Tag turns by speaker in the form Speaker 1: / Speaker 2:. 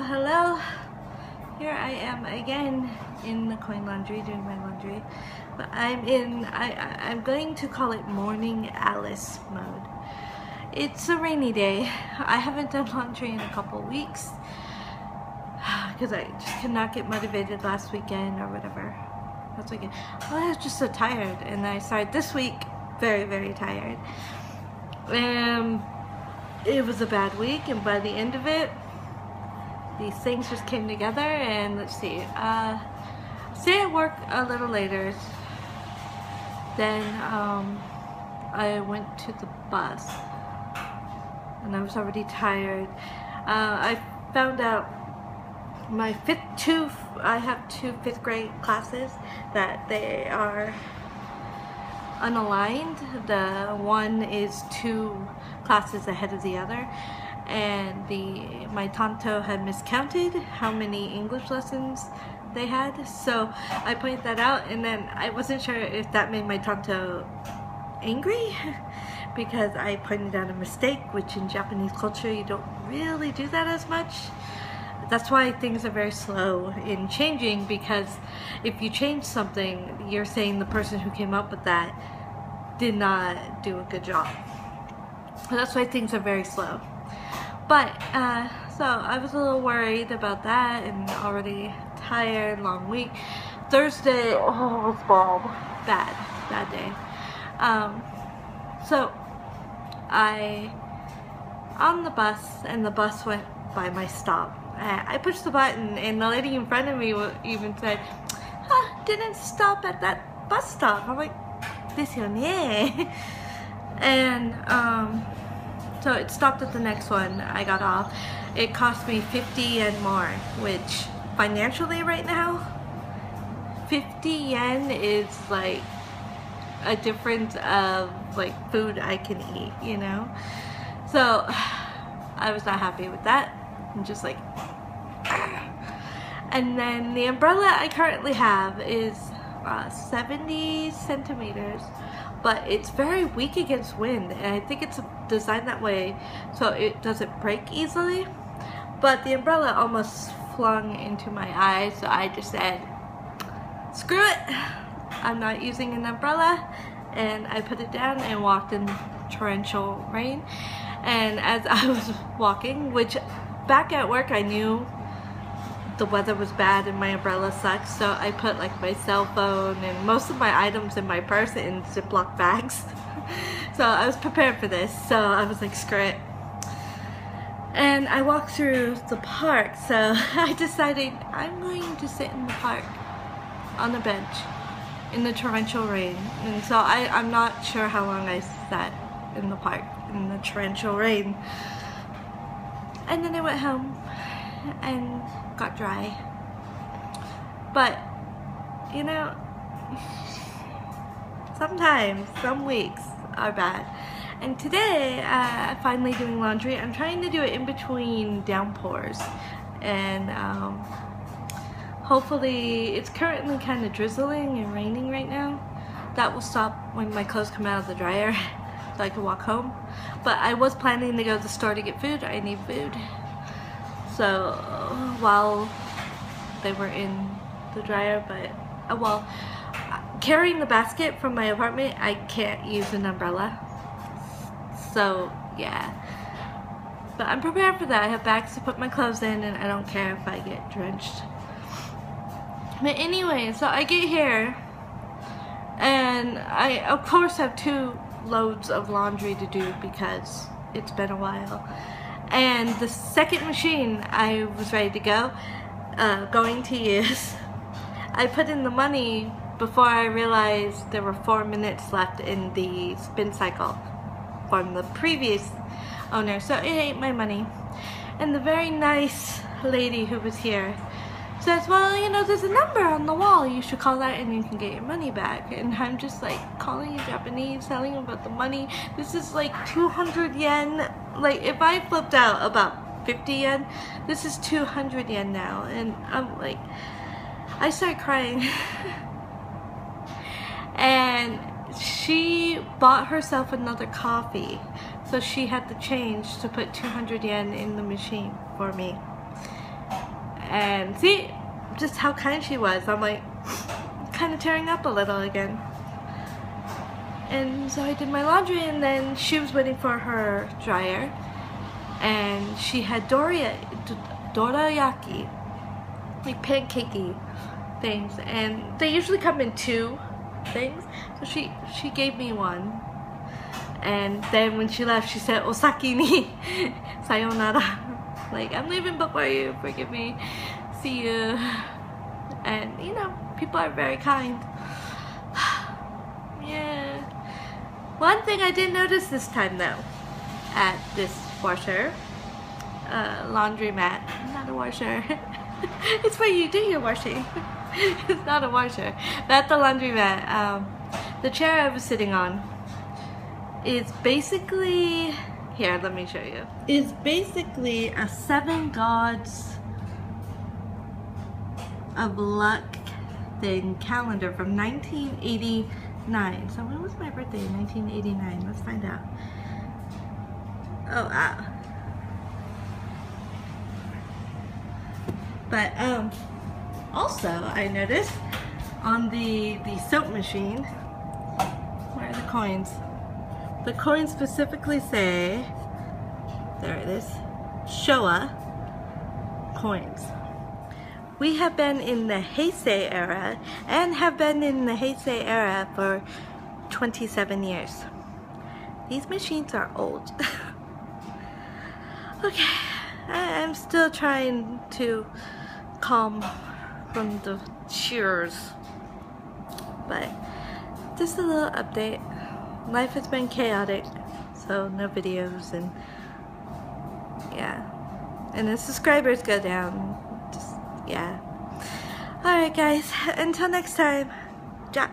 Speaker 1: Hello. Here I am again in the coin laundry doing my laundry, but I'm going to call it morning Alice mode. It's a rainy day. I haven't done laundry in a couple weeks because I just could not get motivated last weekend or whatever. Last weekend. Well, I was just so tired, and I started this week very, very tired. It was a bad week, and by the end of it, these things just came together. And let's see, stay at work a little later. Then I went to the bus, and I was already tired. I found out my I have two fifth grade classes that they are unaligned. The one is 2 classes ahead of the other, and my Tonto had miscounted how many English lessons they had, so I pointed that out, and then I wasn't sure if that made my Tonto angry because I pointed out a mistake, which in Japanese culture you don't really do that as much. That's why things are very slow in changing, because if you change something, you're saying the person who came up with that did not do a good job. So that's why things are very slow. But so I was a little worried about that, and already tired, long week. Thursday, oh, it was bad day. So I on the bus, and the bus went by my stop. I pushed the button, and the lady in front of me even said, didn't stop at that bus stop. I'm like, this one, yeah. And so it stopped at the next one. I got off. It cost me 50 yen more, which financially right now, 50 yen is like a difference of like food I can eat, you know? So I was not happy with that. I'm just like, and then the umbrella I currently have is 70 centimeters, but it's very weak against wind, and I think it's designed that way so it doesn't break easily. But the umbrella almost flung into my eye, so I just said, screw it, I'm not using an umbrella, and I put it down and walked in torrential rain. And as I was walking, which back at work I knew the weather was bad and my umbrella sucks, so I put like my cell phone and most of my items in my purse in Ziploc bags. So I was prepared for this, so I was like, screw it. And I walked through the park, so I decided I'm going to sit in the park on a bench in the torrential rain. And so I'm not sure how long I sat in the park in the torrential rain. And then I went home and got dry. But you know, sometimes some weeks are bad. And today I'm finally doing laundry. I'm trying to do it in between downpours, and hopefully it's currently kind of drizzling and raining right now. That will stop when my clothes come out of the dryer so I can walk home. But I was planning to go to the store to get food. I need food. So while they were in the dryer, but well, carrying the basket from my apartment, I can't use an umbrella. So yeah, but I'm prepared for that. I have bags to put my clothes in, and I don't care if I get drenched. But anyway, so I get here, and I of course have 2 loads of laundry to do because it's been a while. And the second machine I was ready to go, going to use, I put in the money before I realized there were 4 minutes left in the spin cycle from the previous owner, so it ate my money. And the very nice lady who was here says, well, you know, there's a number on the wall, you should call that and you can get your money back. And I'm just like calling in Japanese, telling him about the money. This is like 200 yen. Like if I flipped out about 50 yen, this is 200 yen now. And I'm like, I start crying. And she bought herself another coffee, so she had the change to put 200 yen in the machine for me. And see just how kind she was. I'm like kind of tearing up a little again. And so I did my laundry, and then she was waiting for her dryer, and she had dorayaki, like pancakey things, and they usually come in 2 things, so she gave me one. And then when she left, she said, "Osaki ni sayonara," like, I'm leaving before you, forgive me, see you. And you know, people are very kind. Yeah. One thing I did notice this time though, at this washer, laundromat, not a washer. It's where you do your washing. It's not a washer. But at the laundromat, the chair I was sitting on is basically, here, let me show you. It's basically a 7 gods of luck thing calendar from 1989. So when was my birthday? 1989. Let's find out. Oh, wow. But also I noticed on the soap machine, where are the coins? The coins specifically say, there it is, Showa coins. We have been in the Heisei era, and have been in the Heisei era for 27 years. These machines are old. Okay, I'm still trying to calm from the cheers, but just a little update. Life has been chaotic, so no videos, and yeah, and the subscribers go down. Just, yeah. Alright guys, until next time, ja.